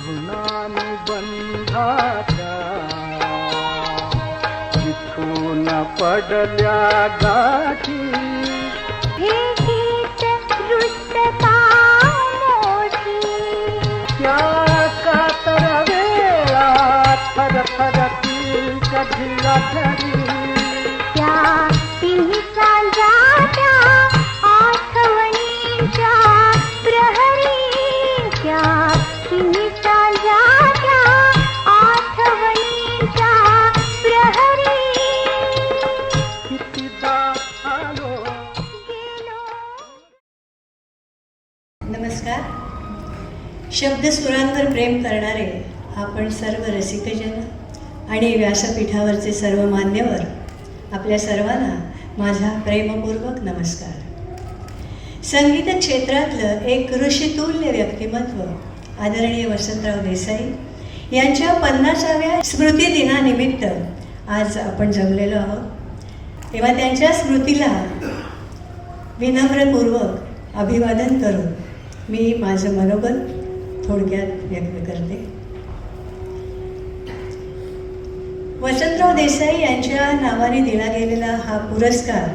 ऋणानुबंधाच्या इथून पडल्या गाठी भेटीत रुष्टता मोठी त्या कातर वेळा थरथरतील कधी आठवी त्या तिन्ही सांजाच्या आठवणींच्या प्रहरी त्या तिन्ही सांजाच्या आठवणींच्या प्रहरी कितीदा आलो गेलो. नमस्कार. शब्दसुरांवर प्रेम करणारे आपण सर्व रसिकजन आणि व्यासपीठावरचे सर्व मान्यवर, आपल्या सर्वांना माझा प्रेमपूर्वक नमस्कार. संगीत क्षेत्रातलं एक ऋषितुल्य व्यक्तिमत्व आदरणीय वसंतराव देसाई यांच्या 50व्या स्मृतिदिनानिमित्त आज आपण जमलेलो आहोत. तेव्हा त्यांच्या स्मृतीला विनम्रपूर्वक अभिवादन करून मी माझं मनोगत थोडक्यात व्यक्त करते. वसंतराव देसाई यांच्या नावाने दिला गेलेला हा पुरस्कार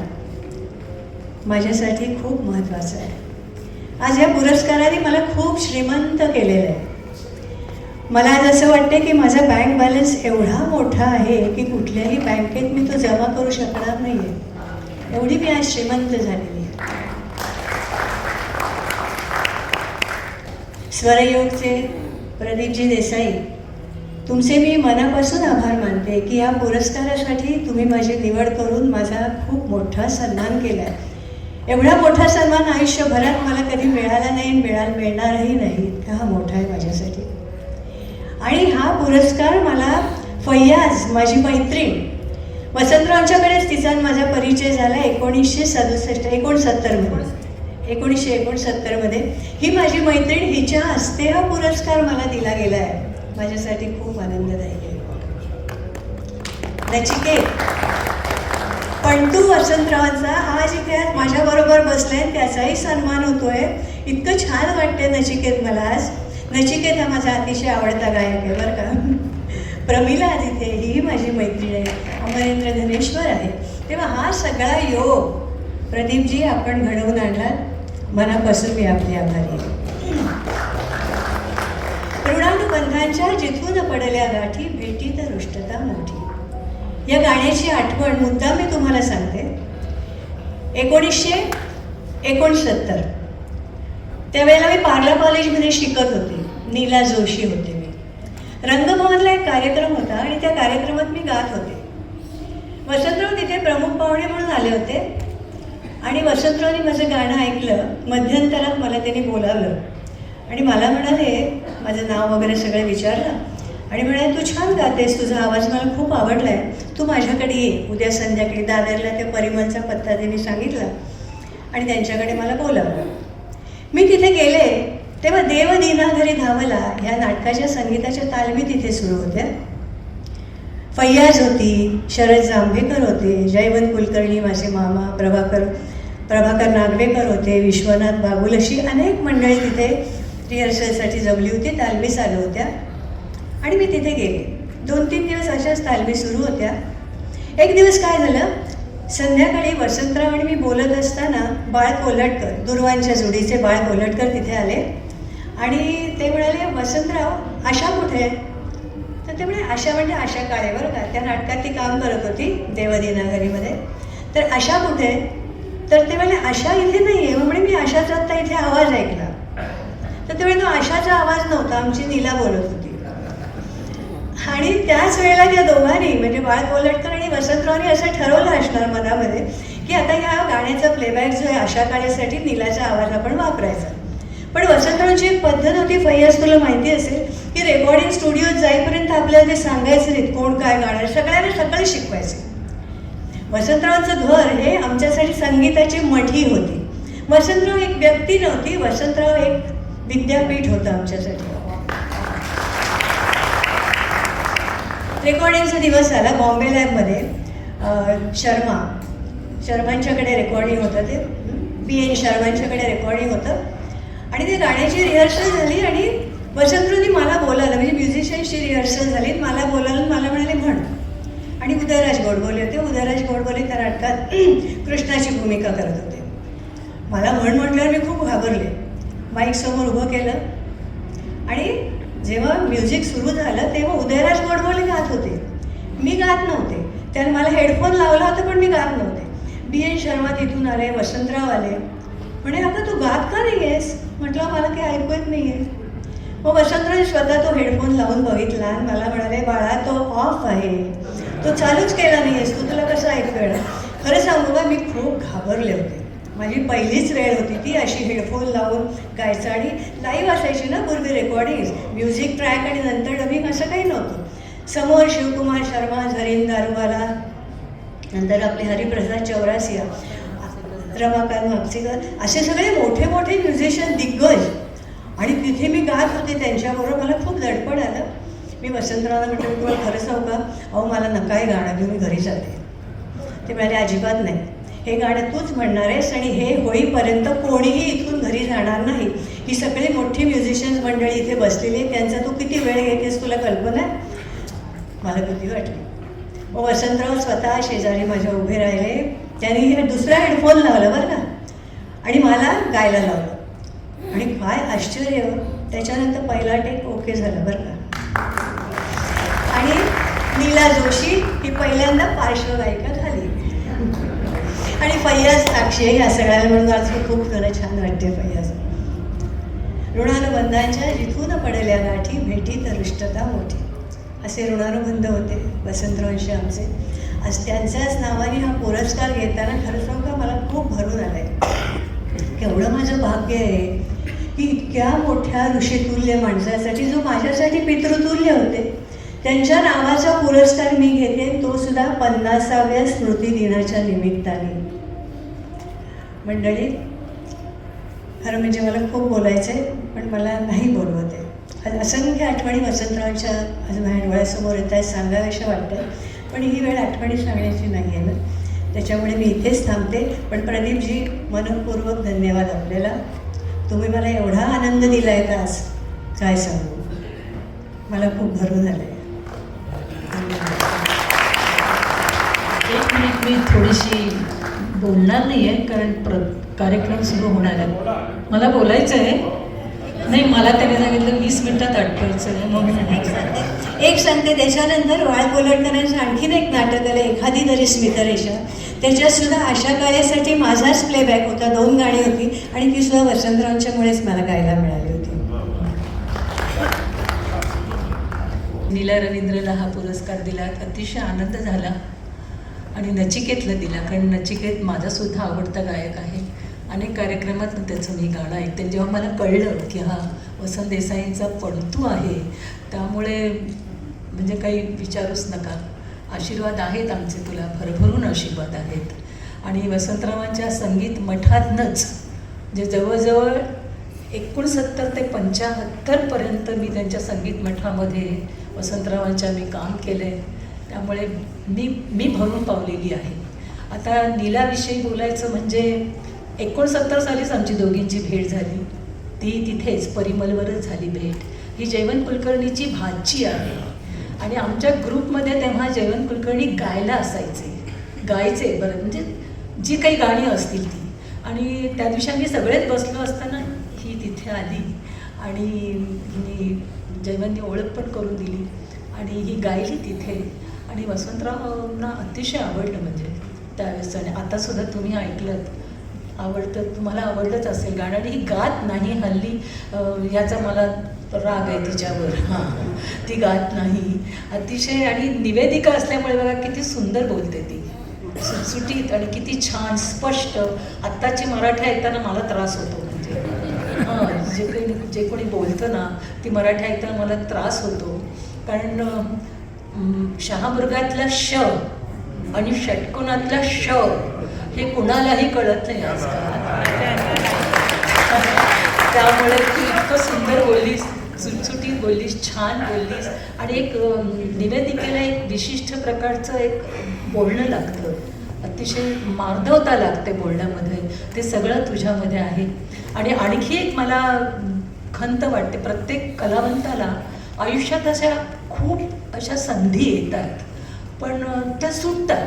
माझ्यासाठी खूप महत्त्वाचा आहे. आज या पुरस्काराने मला खूप श्रीमंत केलेलं आहे. मला आज असं वाटते की माझा बँक बॅलन्स एवढा मोठा आहे की कुठल्याही बँकेत मी तो जमा करू शकणार नाही आहे, एवढी मी आज श्रीमंत झालेली आहे. स्वरयोगचे प्रदीपजी देसाई, तुमचे मी मनापासून आभार मानते की या पुरस्कारासाठी तुम्ही माझी निवड करून माझा खूप मोठा सन्मान केला आहे. एवढा मोठा सन्मान आयुष्यभरात मला कधी मिळाला नाही, मिळणारही नाही, इतका हा मोठा आहे माझ्यासाठी. आणि हा पुरस्कार मला फैयाज, माझी मैत्रीण, वसंतरावांच्याकडेच तिचा माझा परिचय झाला 1969मध्ये. ही माझी मैत्रीण, हिच्या हस्ते हा पुरस्कार मला दिला गेला आहे. माझ्यासाठी खूप आनंददायक आहे. नचिकेत पंटू वसंतरावांचा हा जिथे आज माझ्याबरोबर बसलाय त्याचाही सन्मान होतोय. इतकं छान वाटतंय नचिकेत मला आज. नचिकेत हा माझा अतिशय आवडता गायक आहे बरं का. प्रमिला जिथे, ही माझी मैत्रीण आहे. अमरेंद्र धनेश्वर आहे. तेव्हा हा सगळा योग प्रदीपजी आपण घडवून आणला, मनापासून मी आपले आभारी आहे. ऋणानुबंधांच्या जिथून पडल्या गाठी भेटीत रुष्टता मोठी, या गाण्याची आठवण मुद्दाम मी तुम्हाला सांगते. 1969 त्यावेळेला मी पार्ला कॉलेजमध्ये शिकत होते. नीला जोशी होते मी. रंगभवनला एक कार्यक्रम होता आणि त्या कार्यक्रमात मी गात होते. वसंतराव तिथे प्रमुख पाहुणे म्हणून आले होते आणि वसंतरावनी माझं गाणं ऐकलं. मध्यंतरात मला त्यांनी बोलावलं आणि मला म्हणाले, माझं नाव वगैरे सगळं विचारलं आणि म्हणाले, तू छान गातेस, तुझा आवाज मला खूप आवडला आहे, तू माझ्याकडे ये उद्या संध्याकाळी दादरला. त्या परिमलचा पत्ता त्यांनी सांगितला आणि त्यांच्याकडे मला बोलावलं. मी तिथे गेले तेव्हा देव दीना घरी धावला ह्या नाटकाच्या संगीताच्या तालमी तिथे सुरू होत्या. फैयाज होती, शरद जांभेकर होते, जयवंत कुलकर्णी माझे मामा, प्रभाकर नागवेकर होते, विश्वनाथ बागुल, अशी अनेक मंडळी तिथे रिहर्सलसाठी जमली होती, तालमी चालू होत्या. आणि मी तिथे गेले. 2-3 दिवस अशाच तालमी सुरू होत्या. एक दिवस काय झालं, संध्याकाळी वसंतराव आणि मी बोलत असताना बाळ कोलटकर, दुर्वांच्या जोडीचे बाळ कोलटकर तिथे आले आणि ते म्हणाले, वसंतराव आशा कुठे आहे? तर ते म्हणे, आशा म्हणजे आशा काळे बरं का, त्या नाटकात ती काम करत होती देवदीनगरीमध्ये. तर आशा कुठे? तर ते म्हणे, आशा इथे नाही आहे. मग म्हणे, मी आशाचा आत्ता इथे आवाज ऐकला. तर ते म्हणे, तो आशाचा आवाज नव्हता, आमची नीला बोलत होती. आणि त्याच वेळेला त्या दोघांनी म्हणजे बाळ कोलटकर आणि वसंतरावनी असं ठरवलं असणार मनामध्ये की आता ह्या गाण्याचा प्लेबॅक जो आहे आशा काळेसाठी नीलाचा आवाज आपण वापरायचा. पण वसंतरावांची एक पद्धत होती, फैयाज तुला माहिती असेल, की रेकॉर्डिंग स्टुडिओत जाईपर्यंत आपल्याला ते सांगायचं नाहीत कोण काय गाणार, सगळ्यांना सकाळी शिकवायचे. वसंतरावांचं घर हे आमच्यासाठी संगीताची मठी होती. वसंतराव एक व्यक्ती नव्हती, वसंतराव एक विद्यापीठ होतं आमच्यासाठी. रेकॉर्डिंगचा दिवस आला. बॉम्बे लॅबमध्ये शर्मांच्याकडे रेकॉर्डिंग होतं, ते BN शर्मांच्याकडे रेकॉर्डिंग होतं आणि ते गाण्याची रिहर्सल झाली आणि वसंतरावनी मला बोलावलं म्युझिशियनची रिहर्सल झाली, मला बोलावलं, मला म्हणाले म्हण. आणि उदयराज गोडबोले होते. उदयराज गोडबोले त्या नाटकात कृष्णाची भूमिका करत होते. मला म्हण म्हटल्यावर मी खूप घाबरले. माईक समोर उभं केलं आणि जेव्हा म्युझिक सुरू झालं तेव्हा उदयराज गोडबोले गात होते, मी गात नव्हते. त्याने मला हेडफोन लावला होता पण मी गात नव्हते. B.N. शर्मा तिथून आले, वसंतराव आले, म्हणे अगं तू गात का नाही आहेस? म्हटलं मला काही ऐकू येत नाही आहे. मग वसंतराव स्वतः तो हेडफोन लावून बघितला आणि मला म्हणाले बाळा तो ऑफ आहे, तो चालूच केला नाही आहेस, तू तुला कसं ऐकू येणार? खरं सांगू का, मी खूप घाबरले होते. माझी पहिलीच वेळ होती ती अशी हेडफोन लावून गायचं. आणि लाईव्ह असायची ना पूर्वी रेकॉर्डिंग, म्युझिक ट्रॅक आणि नंतर डबिंग असं काही नव्हतं. समोर शिवकुमार शर्मा, झरीन दारुवाला, नंतर आपले हरिप्रसाद चौरासिया, रमाकांत म्हापसेकर, असे सगळे मोठे मोठे म्युझिशियन दिग्गज. आणि तिथे मी गात होते त्यांच्याबरोबर. मला खूप दडपण आलं. मी वसंतरावला म्हटलं तुम्हाला खरं सांगू का, अहो मला नका हे गाणं घेऊन मी घरी जाते. ते म्हणाले अजिबात नाही, हे गाणं तूच म्हणणार आहेस आणि हे होईपर्यंत कोणीही इथून घरी जाणार नाही. ही सगळी मोठी म्युझिशियन्स मंडळी इथे बसलेली आहे, त्यांचा तू किती वेळ घेतेस तुला कल्पना आहे? मला भीती वाटली. मग वसंतराव स्वतः शेजारी माझ्या उभे राहिले. त्यांनी हे दुसरा हेडफोन लावला बरं का आणि मला गायला लावलं. आणि काय आश्चर्य, त्याच्यानंतर पहिला टेक ओके झाला बरं का. आणि नीला जोशी ही पहिल्यांदा पार्श्वगायिका झाली. आणि फैयाज साक्षी या सगळ्या म्हणून आज खूप खरं छान वाटते. फैयाज ऋणानुबंधांच्या जिथून पडल्या गाठी भेटी तर रुष्टता मोठी, असे ऋणानुबंध होते वसंतरावांशी आमचे. आज त्यांच्याच नावाने हा पुरस्कार घेताना खरं सांगू का मला खूप भरून आलं आहे. केवढं माझं भाग्य आहे की इतक्या मोठ्या ऋषितुल्य माणसासाठी, जो माझ्यासाठी पितृतुल्य होते, त्यांच्या नावाचा पुरस्कार मी घेते, तो सुद्धा 50व्या स्मृतिदिनाच्या निमित्ताने. मंडळी, खरं म्हणजे मला खूप बोलायचं आहे पण मला नाही बोलवत आहे. असंख्य आठवणी वसंतरावांच्या आज माझ्या डोळ्यासमोर येत आहेत, सांगाव्याशा वाटतात, पण ही वेळ आठवणी सांगण्याची नाही आहे ना, त्याच्यामुळे मी इथेच थांबते. पण प्रदीपजी, मनपूर्वक धन्यवाद आपल्याला. तुम्ही मला एवढा आनंद दिला आहे का आज काय सांगू, मला खूप भरून आलं आहे. एक मिनिट मी थोडीशी बोलणार नाही आहे कारण कार्यक्रम सुरू होणार आहे. मला बोलायचं आहे. नाही, मला त्याने सांगितलं 20 मिनिटात आटवायचं आहे म्हणून एक सांगते. त्याच्यानंतर वाळ कोलटकरांचं आणखीन एक नाटक आलं, एखादी तरी स्मितरेषा. त्याच्यातसुद्धा आशा कार्यासाठी माझाच प्लेबॅक होता, 2 गाणी होती आणि ती सुद्धा वसंतरावांच्यामुळेच मला गायला मिळाली होती. नीला रवींद्रला हा पुरस्कार दिला, अतिशय आनंद झाला. आणि नचिकेतला दिला कारण नचिकेत माझासुद्धा आवडता गायक आहे. अनेक कार्यक्रमात त्याचं मी गाणं ऐकते. जेव्हा मला कळलं की हा वसंत देसाईंचा पणतू आहे, त्यामुळे म्हणजे काही विचारूच नका. आशीर्वाद आहेत आमचे, तुला भरभरून आशीर्वाद आहेत. आणि वसंतरावांच्या संगीत मठातनंच जे जवळजवळ 69 ते 75पर्यंत मी त्यांच्या संगीत मठामध्ये वसंतरावांच्या मी काम केलं आहे, त्यामुळे मी भरून पावलेली आहे. आता नीलाविषयी बोलायचं म्हणजे 69 सालीच आमची दोघींची भेट झाली. ती तिथेच परिमलवरच झाली भेट. ही जयवंत कुलकर्णीची भाची आहे आणि आमच्या ग्रुपमध्ये तेव्हा जयवंत कुलकर्णी गायला गायचे बरं, म्हणजे जी काही गाणी असतील ती. आणि त्या दिवशी आम्ही सगळेच बसलो असताना ही तिथे आली आणि हिने जयवंतनी ओळख पण करून दिली आणि ही गायली तिथे. आणि वसंतरावांना अतिशय आवडलं म्हणजे त्यावेळेस. आणि आतासुद्धा तुम्ही ऐकलं, आवडतं, तुम्हाला आवडलंच असेल गाणं. आणि ही गात नाही हल्ली, याचा मला राग आहे तिच्यावर. ती गात नाही अतिशय. आणि निवेदिका असल्यामुळे बघा किती सुंदर बोलते ती, सुटसुटीत आणि किती छान स्पष्ट. आत्ताची मराठी ऐकताना मला त्रास होतो. म्हणजे जे कोणी बोलतं ना ती मराठी ऐकताना मला त्रास होतो, कारण शहामृगातला श आणि षटकोनातला श हे कुणालाही कळत नाही आजकाल. त्यामुळे तू इतकं सुंदर बोललीस, सुटसुटीत बोललीस, छान बोललीस. आणि एक निवेदिकेला एक विशिष्ट प्रकारचं एक बोलणं लागतं, अतिशय मार्दवता लागते बोलण्यामध्ये. ते सगळं तुझ्यामध्ये आहे. आणि आणखी एक मला खंत वाटते, प्रत्येक कलावंताला आयुष्यात अशा खूप अशा संधी येतात, पण त्या सुटतात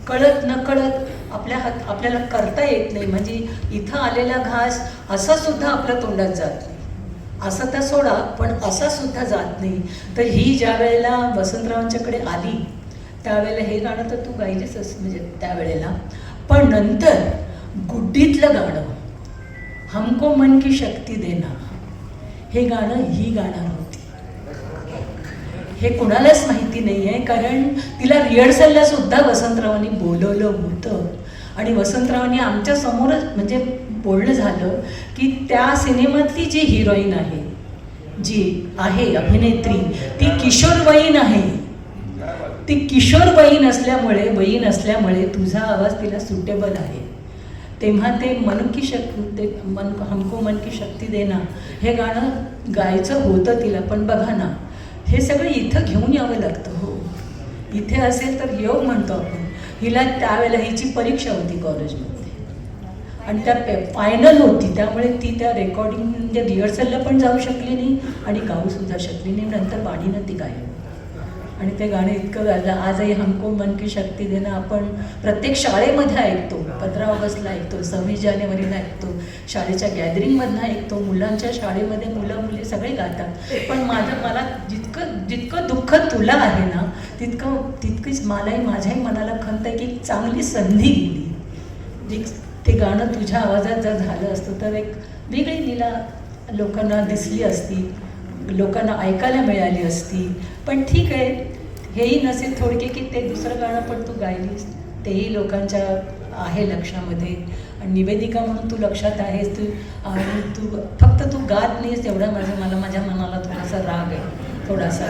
कळत नकळत. आपल्याला करता येत नाही. म्हणजे इथं आलेला घास असा सुद्धा आपल्या तोंडात जात नाही. असं तर सोडा, पण असा सुद्धा जात नाही. तर ही ज्या वेळेला वसंतरावांच्याकडे आली त्यावेळेला हे गाणं तर तू गायलीच म्हणजे त्यावेळेला. पण नंतर गुड्डीतलं गाणं हमको मन की शक्ती देना, हे गाणं ही गाणार होती. हे कुणालाच माहिती नाही आहे, कारण तिला रिहर्सलला सुद्धा वसंतरावांनी बोलवलं होतं. आणि वसंतरावांनी आमच्या समोरच म्हणजे बोलणं झालं की त्या सिनेमातली जी हिरोईन आहे, जी आहे अभिनेत्री, ती किशोरवयीन आहे. ती किशोरवयीन असल्यामुळे तुझा आवाज तिला सुटेबल आहे. तेव्हा ते हमको मन की शक्ती देना हे गाणं गायचं होतं तिला. पण बघा ना, हे सगळं इथं घेऊन यावं लागतं. हो, इथे असेल तर योग म्हणतो आपण. हिला त्यावेळेला हिची परीक्षा होती कॉलेजमध्ये आणि त्या फायनल होती, त्यामुळे ती त्या रेकॉर्डिंग म्हणजे रिहर्सलला पण जाऊ शकली नाही आणि गाऊसुद्धा शकली नाही. नंतर बाणीनं ती गायली आणि ते गाणं इतकं गाजलं. आजही हमको मन की शक्ती देणं आपण प्रत्येक शाळेमध्ये ऐकतो. 15 ऑगस्टला ऐकतो, 26 जानेवारीला ऐकतो, शाळेच्या गॅदरिंगमधनं ऐकतो, मुलांच्या शाळेमध्ये मुलं मुली सगळे गातात. पण मला जितकं दुःख तुला आहे ना, तितकीच माझ्याही मनाला खंत आहे की चांगली संधी गेली. ते गाणं तुझ्या आवाजात जर झालं असतं तर एक वेगळी लीला लोकांना दिसली असती, लोकांना ऐकायला मिळाली असती. पण ठीक आहे, हेही नसेल थोडके की ते दुसरं गाणं पण तू गायलीस, तेही लोकांच्या आहे लक्षामध्ये. आणि निवेदिका म्हणून तू लक्षात आहेस. आणि तू फक्त गात नाहीस एवढा माझ्या मनाला थोडासा राग आहे थोडासा,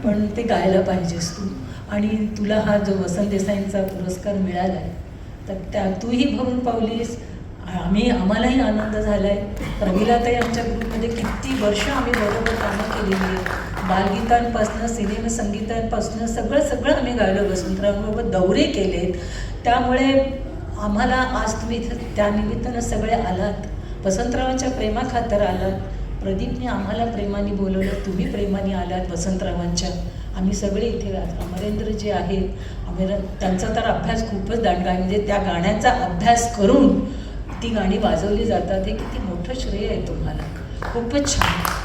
पण ते गायला पाहिजेस तू. आणि तुला हा जो वसंत देसाईंचा पुरस्कार मिळाला आहे तर तूही भरून पावलीस. आम्हालाही आनंद झाला आहे. प्रमिलाताई आमच्या ग्रुपमध्ये किती वर्ष आम्ही बरोबर कामं केलेली आहेत. बालगीतांपासनं सिनेमा संगीतांपासनं सगळं आम्ही गायलो, वसंतरावांबरोबर दौरे केलेत. त्यामुळे आम्हाला आज तुम्ही इथं त्यानिमित्तानं सगळे आलात, वसंतरावांच्या प्रेमाखातर आलात. प्रदीपने आम्हाला प्रेमाने बोलवलं, तुम्ही प्रेमाने आलात वसंतरावांच्या. आम्ही सगळे इथे अमरेंद्र जे आहेत, त्यांचा तर अभ्यास खूपच दांडगा आहे. म्हणजे त्या गाण्याचा अभ्यास करून ती गाणी वाजवली जातात. हे किती मोठं श्रेय आहे तुम्हाला. खूपच छान.